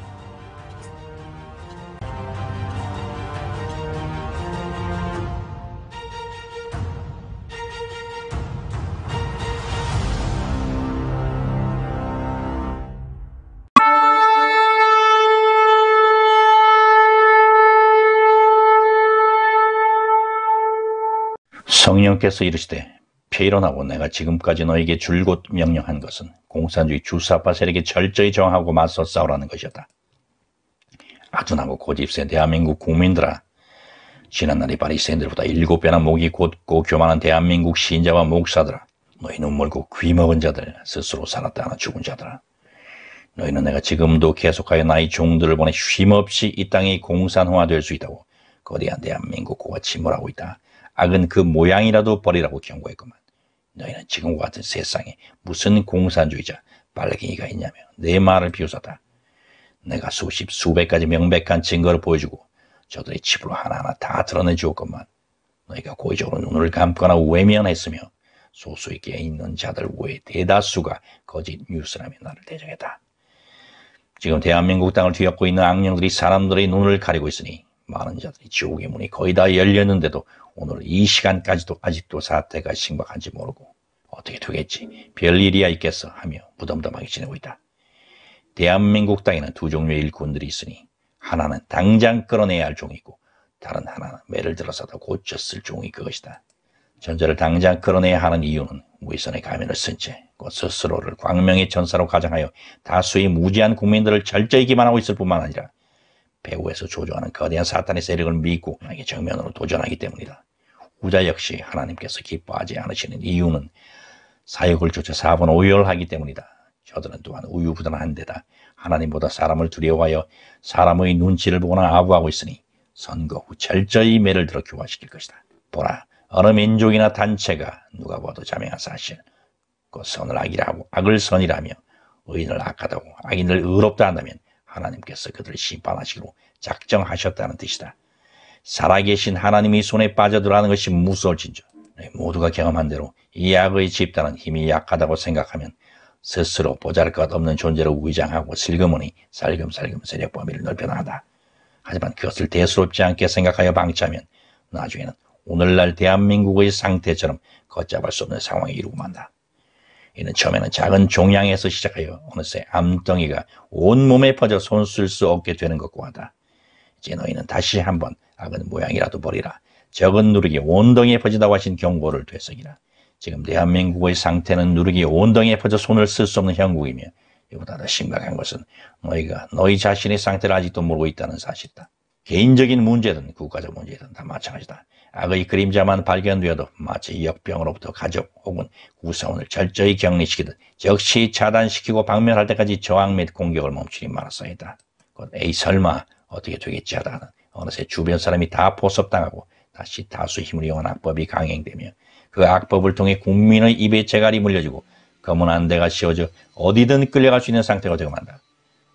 성령께서 이르시되 페이론하고 내가 지금까지 너에게 줄곧 명령한 것은 공산주의 주사파 세력에 철저히 저항하고 맞서 싸우라는 것이었다. 아둔하고 고집센 대한민국 국민들아, 지난날의 바리새인들보다 7배나 목이 곧고 교만한 대한민국 신자와 목사들아, 너희 눈물고 귀먹은 자들, 스스로 살았다 하나 죽은 자들아, 너희는 내가 지금도 계속하여 나의 종들을 보내 쉼없이 이 땅이 공산화될 수 있다고 거대한 대한민국과 침몰하고 있다. 악은 그 모양이라도 버리라고 경고했구만. 너희는 지금과 같은 세상에 무슨 공산주의자 빨갱이가 있냐며 내 말을 비웃었다. 내가 수십 수백 가지 명백한 증거를 보여주고 저들의 집으로 하나하나 다 드러내 주었건만 너희가 고의적으로 눈을 감거나 외면했으며 소수의 게 있는 자들 외에 대다수가 거짓 뉴스라며 나를 대적했다. 지금 대한민국 땅을 뒤엎고 있는 악령들이 사람들의 눈을 가리고 있으니 많은 자들이 지옥의 문이 거의 다 열렸는데도 오늘 이 시간까지도 아직도 사태가 심각한지 모르고 어떻게 되겠지, 별일이야 있겠어 하며 무덤덤하게 지내고 있다. 대한민국 땅에는 두 종류의 일꾼들이 있으니 하나는 당장 끌어내야 할 종이 있고 다른 하나는 매를 들어서도 고쳤을 종이 그것이다. 전자를 당장 끌어내야 하는 이유는 위선의 가면을 쓴 채 곧 스스로를 광명의 전사로 가장하여 다수의 무지한 국민들을 철저히 기만하고 있을 뿐만 아니라 배후에서 조종하는 거대한 사탄의 세력을 믿고 나에게 정면으로 도전하기 때문이다. 후자 역시 하나님께서 기뻐하지 않으시는 이유는 사역을 조차 4번 오열하기 때문이다. 저들은 또한 우유부단한 데다 하나님보다 사람을 두려워하여 사람의 눈치를 보거나 아부하고 있으니 선거 후 철저히 매를 들어 교화시킬 것이다. 보라, 어느 민족이나 단체가 누가 봐도 자명한 사실, 그 선을 악이라 하고 악을 선이라며 의인을 악하다고 악인을 의롭다 한다면 하나님께서 그들을 심판하시기로 작정하셨다는 뜻이다. 살아계신 하나님이 손에 빠져들어가는 것이 무서울진저 모두가 경험한 대로 이 악의 집단은 힘이 약하다고 생각하면 스스로 보잘것없는 존재로 위장하고 슬그머니 살금살금 세력 범위를 넓혀나간다. 하지만 그것을 대수롭지 않게 생각하여 방치하면 나중에는 오늘날 대한민국의 상태처럼 걷잡을 수 없는 상황에 이르고 만다. 이는 처음에는 작은 종양에서 시작하여 어느새 암덩이가 온몸에 퍼져 손 쓸 수 없게 되는 것과 같다. 이제 너희는 다시 한번 악은 모양이라도 버리라. 적은 누룩이 온덩이에 퍼진다고 하신 경고를 되새기라. 지금 대한민국의 상태는 누룩이 온덩이에 퍼져 손을 쓸 수 없는 형국이며 이보다 더 심각한 것은 너희가 너희 자신의 상태를 아직도 모르고 있다는 사실이다. 개인적인 문제든 국가적 문제든 다 마찬가지다. 악의 그림자만 발견되어도 마치 역병으로부터 가족 혹은 구사원을 철저히 격리시키듯 즉시 차단시키고 박멸할 때까지 저항 및 공격을 멈추니 말았사이다. 곧 에이 설마 어떻게 되겠지 하다가는 어느새 주변 사람이 다 포섭당하고 다시 다수 힘을 이용한 악법이 강행되며 그 악법을 통해 국민의 입에 재갈이 물려지고 검은 안대가 씌워져 어디든 끌려갈 수 있는 상태가 되고 만다.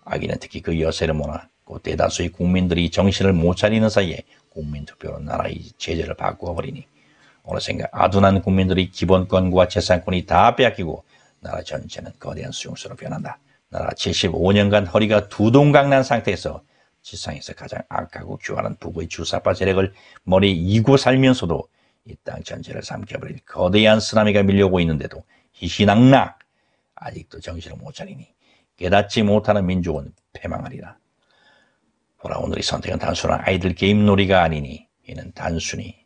악인은 특히 그 여세를 모아 곧 대다수의 국민들이 정신을 못 차리는 사이에 국민투표로 나라의 체제를 바꾸어버리니 어느샌가 아둔한 국민들의 기본권과 재산권이 다 빼앗기고 나라 전체는 거대한 수용소로 변한다. 나라 75년간 허리가 두동강 난 상태에서 지상에서 가장 악하고 교활한 북의 주사파 세력을 머리에 이고 살면서도 이 땅 전체를 삼켜버릴 거대한 쓰나미가 밀려오고 있는데도 희희낙낙 아직도 정신을 못 차리니 깨닫지 못하는 민족은 패망하리라. 보라, 오늘의 선택은 단순한 아이들 게임 놀이가 아니니 이는 단순히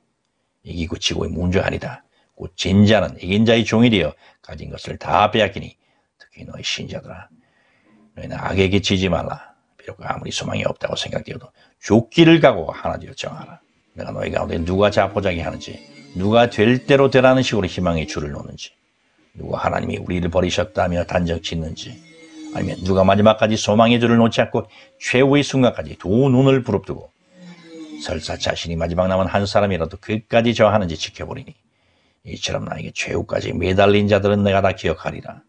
이기고 지고의 문제가 아니다. 곧 진자는 이긴 자의 종이 되어 가진 것을 다 빼앗기니 특히 너희 신자들아, 너희는 악에게 지지 말라. 비록 아무리 소망이 없다고 생각되어도 죽기를 각오하고 하나 되어 정하라. 내가 너희 가운데 누가 자포자기 하는지, 누가 될 대로 되라는 식으로 희망의 줄을 놓는지, 누가 하나님이 우리를 버리셨다며 단정 짓는지, 아니면 누가 마지막까지 소망의 줄을 놓지 않고 최후의 순간까지 두 눈을 부릅뜨고 설사 자신이 마지막 남은 한 사람이라도 끝까지 저하는지 지켜보리니 이처럼 나에게 최후까지 매달린 자들은 내가 다 기억하리라.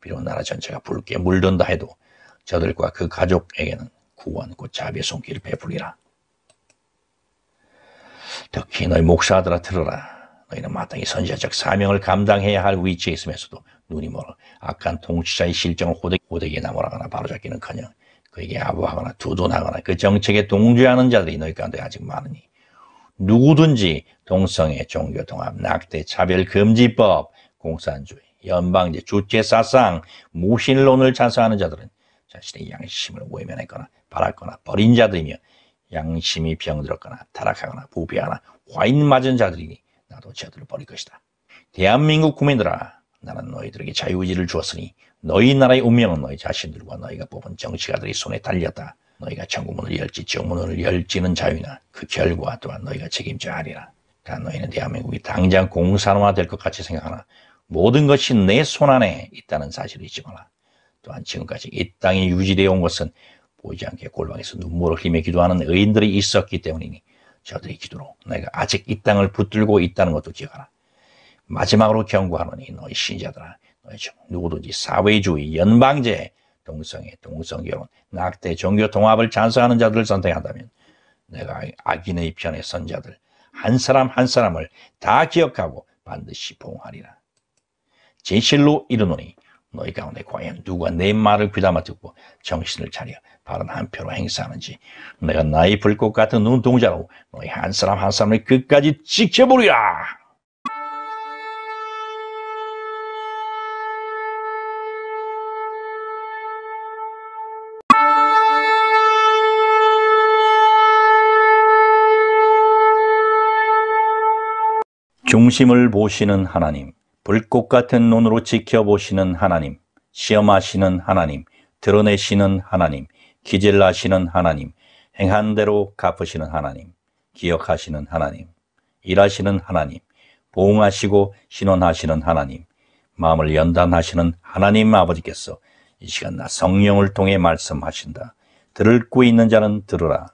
비록 나라 전체가 붉게 물든다 해도 저들과 그 가족에게는 구원 곧 자비의 손길을 베풀리라. 특히 너희 목사들아 들으라. 너희는 마땅히 선지자적 사명을 감당해야 할 위치에 있으면서도 눈이 멀어 악한 통치자의 실정을 호되게 나무라거나 바로잡기는커녕 그에게 아부하거나 두둔하거나 그 정책에 동조하는 자들이 너희 가운데 아직 많으니 누구든지 동성애, 종교통합, 낙태, 차별금지법, 공산주의, 연방제, 주체사상, 무신론을 찬성하는 자들은 자신의 양심을 외면했거나 바랐거나 버린 자들이며 양심이 병들었거나 타락하거나 부패하거나 화인 맞은 자들이니 나도 저들을 버릴 것이다. 대한민국 국민들아, 나는 너희들에게 자유의지를 주었으니 너희 나라의 운명은 너희 자신들과 너희가 뽑은 정치가들의 손에 달렸다. 너희가 천국문을 열지 정문을 열지는 자유나 그 결과 또한 너희가 책임져야 하리라. 다 너희는 대한민국이 당장 공산화될 것 같이 생각하나 모든 것이 내 손안에 있다는 사실을 잊지 마라. 또한 지금까지 이 땅이 유지되어 온 것은 보이지 않게 골방에서 눈물을 흘리며 기도하는 의인들이 있었기 때문이니 저들의 기도로 너희가 아직 이 땅을 붙들고 있다는 것도 기억하라. 마지막으로 경고하노니 너희 신자들아, 너희 중 누구든지 사회주의, 연방제, 동성애, 동성결혼, 낙태, 종교통합을 찬성하는 자들을 선택한다면 내가 악인의 편에 선 자들 한 사람 한 사람을 다 기억하고 반드시 보응하리라. 진실로 이르노니 너희 가운데 과연 누가 내 말을 귀담아 듣고 정신을 차려 바른 한 표로 행사하는지 내가 나의 불꽃 같은 눈동자로 너희 한 사람 한 사람을 끝까지 지켜보리라. 중심을 보시는 하나님, 불꽃 같은 눈으로 지켜보시는 하나님, 시험하시는 하나님, 드러내시는 하나님, 기질나시는 하나님, 행한 대로 갚으시는 하나님, 기억하시는 하나님, 일하시는 하나님, 보응하시고 신원하시는 하나님, 마음을 연단하시는 하나님 아버지께서 이 시간 나 성령을 통해 말씀하신다. 듣고 있는 자는 들으라.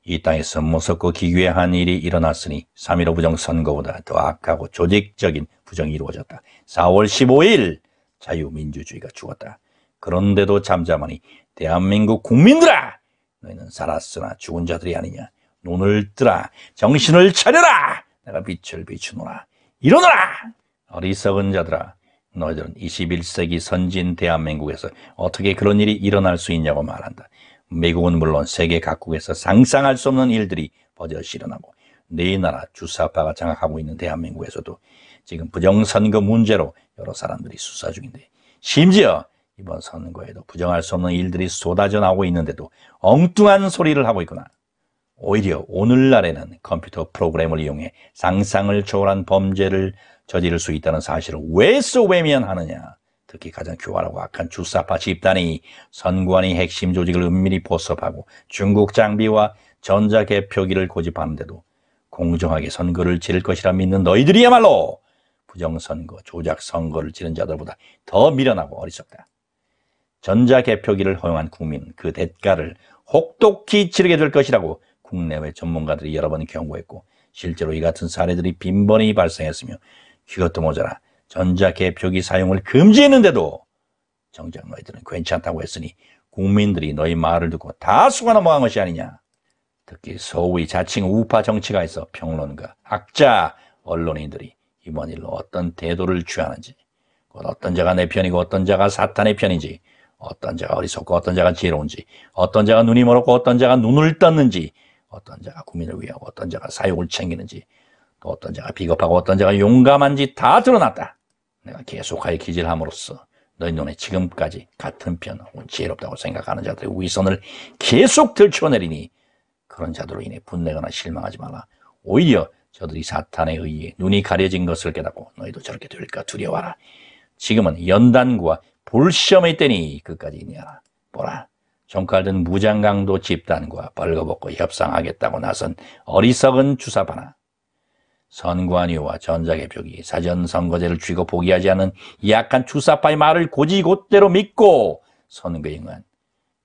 이 땅에서 무섭고 기괴한 일이 일어났으니 3.15 부정선거보다 더 악하고 조직적인 부정이 이루어졌다. 4월 15일 자유민주주의가 죽었다. 그런데도 잠잠하니 대한민국 국민들아, 너희는 살았으나 죽은 자들이 아니냐. 눈을 뜨라, 정신을 차려라. 내가 빛을 비추노라. 일어나라. 어리석은 자들아, 너희들은 21세기 선진 대한민국에서 어떻게 그런 일이 일어날 수 있냐고 말한다. 미국은 물론 세계 각국에서 상상할 수 없는 일들이 버젓이 일어나고 네 나라 주사파가 장악하고 있는 대한민국에서도 지금 부정선거 문제로 여러 사람들이 수사 중인데 심지어 이번 선거에도 부정할 수 없는 일들이 쏟아져 나오고 있는데도 엉뚱한 소리를 하고 있구나. 오히려 오늘날에는 컴퓨터 프로그램을 이용해 상상을 초월한 범죄를 저지를 수 있다는 사실을 왜 외면하느냐. 특히 가장 교활하고 악한 주사파 집단이 선관위 핵심 조직을 은밀히 포섭하고 중국 장비와 전자개표기를 고집하는데도 공정하게 선거를 치를 것이라 믿는 너희들이야말로 부정선거, 조작선거를 치른 자들보다 더 미련하고 어리석다. 전자개표기를 허용한 국민은 그 대가를 혹독히 치르게 될 것이라고 국내외 전문가들이 여러 번 경고했고 실제로 이 같은 사례들이 빈번히 발생했으며 그것도 모자라 전자개표기 사용을 금지했는데도 정작 너희들은 괜찮다고 했으니 국민들이 너희 말을 듣고 다 속아 넘어간 것이 아니냐. 특히 소위 자칭 우파 정치가에서 평론가, 학자, 언론인들이 이번 일로 어떤 태도를 취하는지, 곧 어떤 자가 내 편이고 어떤 자가 사탄의 편인지, 어떤 자가 어리석고 어떤 자가 지혜로운지, 어떤 자가 눈이 멀었고 어떤 자가 눈을 떴는지, 어떤 자가 국민을 위하고 어떤 자가 사욕을 챙기는지, 또 어떤 자가 비겁하고 어떤 자가 용감한지 다 드러났다. 내가 계속하여 기질함으로써 너희 눈에 지금까지 같은 편 혹은 지혜롭다고 생각하는 자들의 위선을 계속 들춰내리니 그런 자들로 인해 분내거나 실망하지 말라. 오히려 저들이 사탄에 의해 눈이 가려진 것을 깨닫고 너희도 저렇게 될까 두려워하라. 지금은 연단과 불시험의 때니 끝까지 인내하라. 보라, 종칼든 무장강도 집단과 벌거벗고 협상하겠다고 나선 어리석은 주사파나 선관위와 전자개표기, 사전선거제를 쥐고 포기하지 않은 약한 주사파의 말을 곧이곧대로 믿고 선거에 응한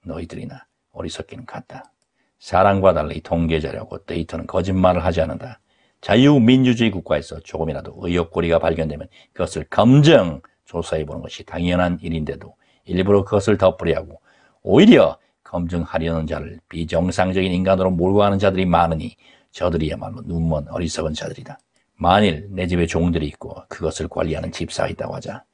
너희들이나 어리석기는 같다. 사람과 달리 통계자료고 데이터는 거짓말을 하지 않는다. 자유민주주의 국가에서 조금이라도 의혹거리가 발견되면 그것을 검증, 조사해보는 것이 당연한 일인데도 일부러 그것을 덮으려고 오히려 검증하려는 자를 비정상적인 인간으로 몰고 가는 자들이 많으니 저들이야말로 눈먼 어리석은 자들이다. 만일 내 집에 종들이 있고 그것을 관리하는 집사가 있다고 하자.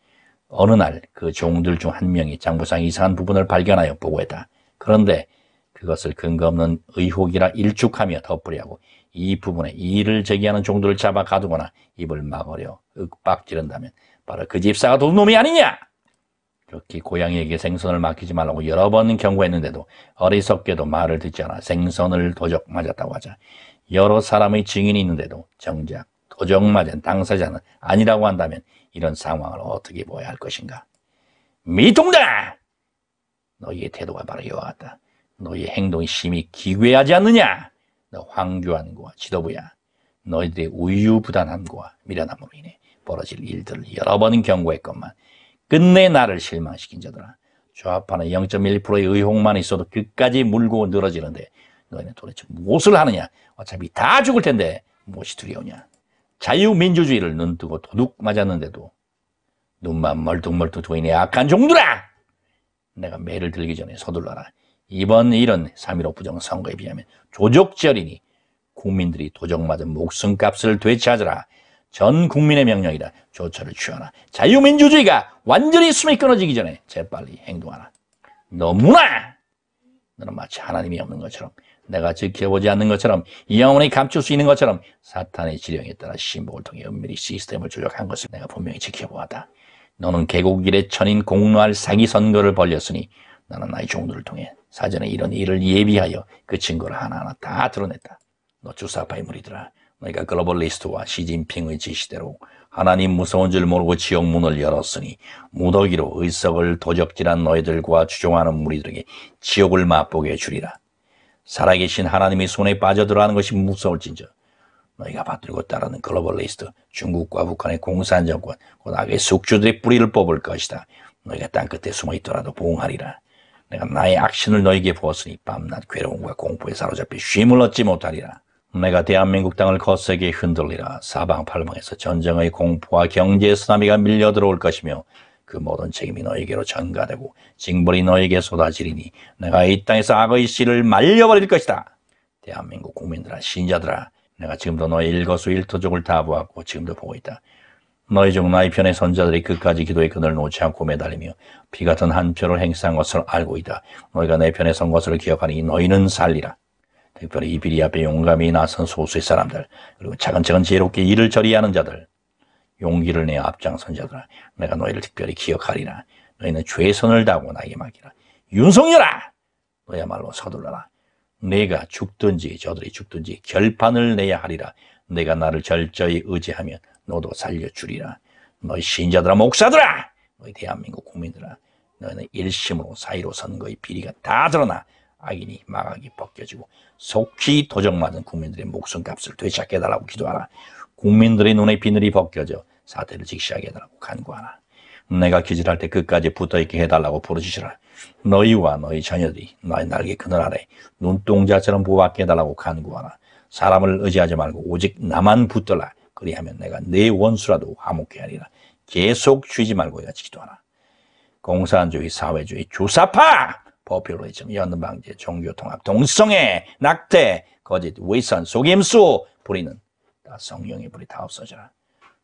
어느 날 그 종들 중 한 명이 장부상 이상한 부분을 발견하여 보고했다. 그런데 그것을 근거 없는 의혹이라 일축하며 덮으려고 이 부분에 이의를 제기하는 종들을 잡아 가두거나 입을 막으려 윽박지른다면 바로 그 집사가 도둑놈이 아니냐! 그렇게 고양이에게 생선을 맡기지 말라고 여러 번 경고했는데도 어리석게도 말을 듣지 않아 생선을 도적 맞았다고 하자. 여러 사람의 증인이 있는데도 정작 도적 맞은 당사자는 아니라고 한다면 이런 상황을 어떻게 보아야 할 것인가? 미통다! 너희의 태도가 바로 이와 같다. 너희의 행동이 심히 기괴하지 않느냐? 너 황교안과 지도부야. 너희들의 우유부단함과 미련함으로 인해 벌어질 일들을 여러 번 경고했건만 끝내 나를 실망시킨 자들아. 좌파는 0.1%의 의혹만 있어도 끝까지 물고 늘어지는데 너희는 도대체 무엇을 하느냐? 어차피 다 죽을 텐데 무엇이 두려우냐? 자유민주주의를 눈뜨고 도둑 맞았는데도 눈만 멀뚱멀뚱 두인 내 악한 종들아! 내가 매를 들기 전에 서둘러라. 이번 일은 3.15 부정선거에 비하면 조족지혈이니 국민들이 도적 맞은 목숨값을 되찾으라. 전 국민의 명령이다. 조처를 취하라. 자유민주주의가 완전히 숨이 끊어지기 전에 재빨리 행동하라. 너무나! 너는 마치 하나님이 없는 것처럼, 내가 지켜보지 않는 것처럼, 영원히 감출 수 있는 것처럼 사탄의 지령에 따라 신복을 통해 은밀히 시스템을 조작한 것을 내가 분명히 지켜보았다. 너는 개국 이래 천인 공로할 사기 선거를 벌였으니 나는 나의 종들을 통해 사전에 이런 일을 예비하여 그 증거를 하나하나 다 드러냈다. 너 주사파의 무리들아, 너희가 글로벌리스트와 시진핑의 지시대로 하나님 무서운 줄 모르고 지옥 문을 열었으니 무더기로 의석을 도적질한 너희들과 추종하는 무리들에게 지옥을 맛보게 해주리라. 살아계신 하나님의 손에 빠져들어가는 것이 무서울진저 너희가 받들고 따르는 글로벌리스트, 중국과 북한의 공산 정권, 곧 악의 숙주들의 뿌리를 뽑을 것이다. 너희가 땅끝에 숨어있더라도 보응하리라. 내가 나의 악신을 너희에게 부었으니 밤낮 괴로움과 공포에 사로잡혀 쉼을 얻지 못하리라. 내가 대한민국 땅을 거세게 흔들리라. 사방팔방에서 전쟁의 공포와 경제의 쓰나미가 밀려들어올 것이며 그 모든 책임이 너희에게로 전가되고 징벌이 너희에게 쏟아지리니 내가 이 땅에서 악의 씨를 말려버릴 것이다. 대한민국 국민들아, 신자들아, 내가 지금도 너희 일거수일투족을 다 보았고 지금도 보고 있다. 너희 중 나의 편의 선자들이 끝까지 기도의 그늘을 놓지 않고 매달리며 피 같은 한 표를 행사한 것을 알고 있다. 너희가 내 편에 선 것을 기억하니 너희는 살리라. 특별히 이 비리 앞에 용감히 나선 소수의 사람들, 그리고 차근차근 지혜롭게 일을 처리하는 자들, 용기를 내 앞장선 자들아, 내가 너희를 특별히 기억하리라. 너희는 최선을 다하고 나에게 맡기라. 윤석열아! 너야말로 서둘러라. 내가 죽든지 저들이 죽든지 결판을 내야 하리라. 내가 나를 철저히 의지하면 너도 살려주리라. 너희 신자들아, 목사들아, 너희 대한민국 국민들아, 너희는 일심으로 사이로 선거의 비리가 다 드러나 악인이 마각이 벗겨지고 속히 도적맞은 국민들의 목숨값을 되찾게 해달라고 기도하라. 국민들의 눈의 비늘이 벗겨져 사태를 직시하게 해달라고 간구하라. 내가 기질할 때 끝까지 붙어있게 해달라고 부르짖으라. 너희와 너희 자녀들이 나의 날개 그늘 아래 눈동자처럼 부합게 해달라고 간구하라. 사람을 의지하지 말고 오직 나만 붙들라. 그리하면 내가 내 원수라도 화목케 하리라. 계속 쉬지 말고 같이 기도하라. 공산주의, 사회주의, 주사파, 포퓰리즘, 연방제, 종교통합, 동성애, 낙태, 거짓, 위선, 속임수, 불의는 다 성령의 불이 다 없어져라.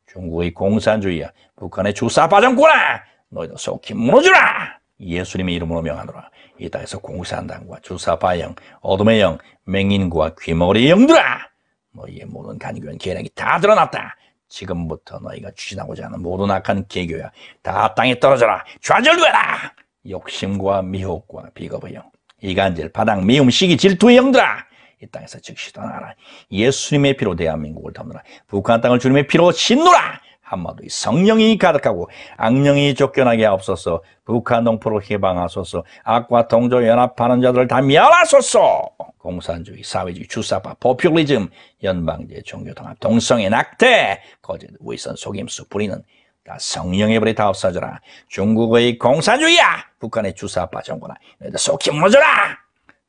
중국의 공산주의야, 북한의 주사파 정권아, 너희도 속히 무너져라. 예수님의 이름으로 명하노라. 이 땅에서 공산당과 주사파 영, 어둠의 영, 맹인과 귀머거리 영들아, 너희의 모든 간교한 계략이 다 드러났다. 지금부터 너희가 추진하고자 하는 모든 악한 계교야, 다 땅에 떨어져라. 좌절되라. 욕심과 미혹과 비겁의 영, 이간질, 바닥, 미움, 시기, 질투의 영들아, 이 땅에서 즉시 떠나라. 예수님의 피로 대한민국을 덮느라. 북한 땅을 주님의 피로 씻노라. 한마디 성령이 가득하고 악령이 쫓겨나게 하옵소서. 북한 동포로 해방하소서. 악과 동조 연합하는 자들을 다 멸하소서. 공산주의, 사회주의, 주사파, 포퓰리즘, 연방제, 종교통합, 동성애, 낙태, 거짓, 위선, 속임수, 불의는 다 성령의 불이 다 없어져라. 중국의 공산주의야, 북한의 주사파 정권아, 너희들 속히 무너져라.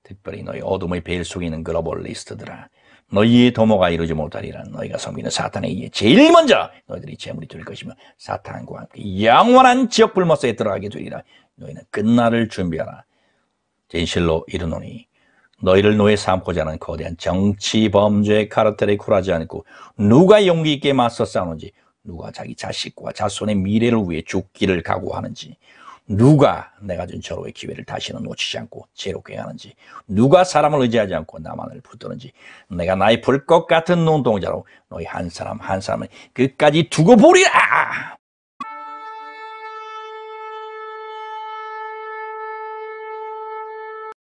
특별히 너희 어둠의 벨 속에 있는 글로벌리스트들아, 너희의 도모가 이루지 못하리라. 너희가 섬기는 사탄에 의해 제일 먼저 너희들이 재물이 될 것이며 사탄과 함께 영원한 지옥 불못에 들어가게 되리라. 너희는 끝날을 준비하라. 진실로 이르노니 너희를 노예 삼고자 하는 거대한 정치 범죄 카르텔에 굴하지 않고 누가 용기 있게 맞서 싸우는지, 누가 자기 자식과 자손의 미래를 위해 죽기를 각오하는지, 누가 내가 준 절호의 기회를 다시는 놓치지 않고 제롭게 하는지, 누가 사람을 의지하지 않고 나만을 붙드는지, 내가 나의 불꽃 같은 눈동자로 너희 한 사람 한 사람을 끝까지 두고 보리라.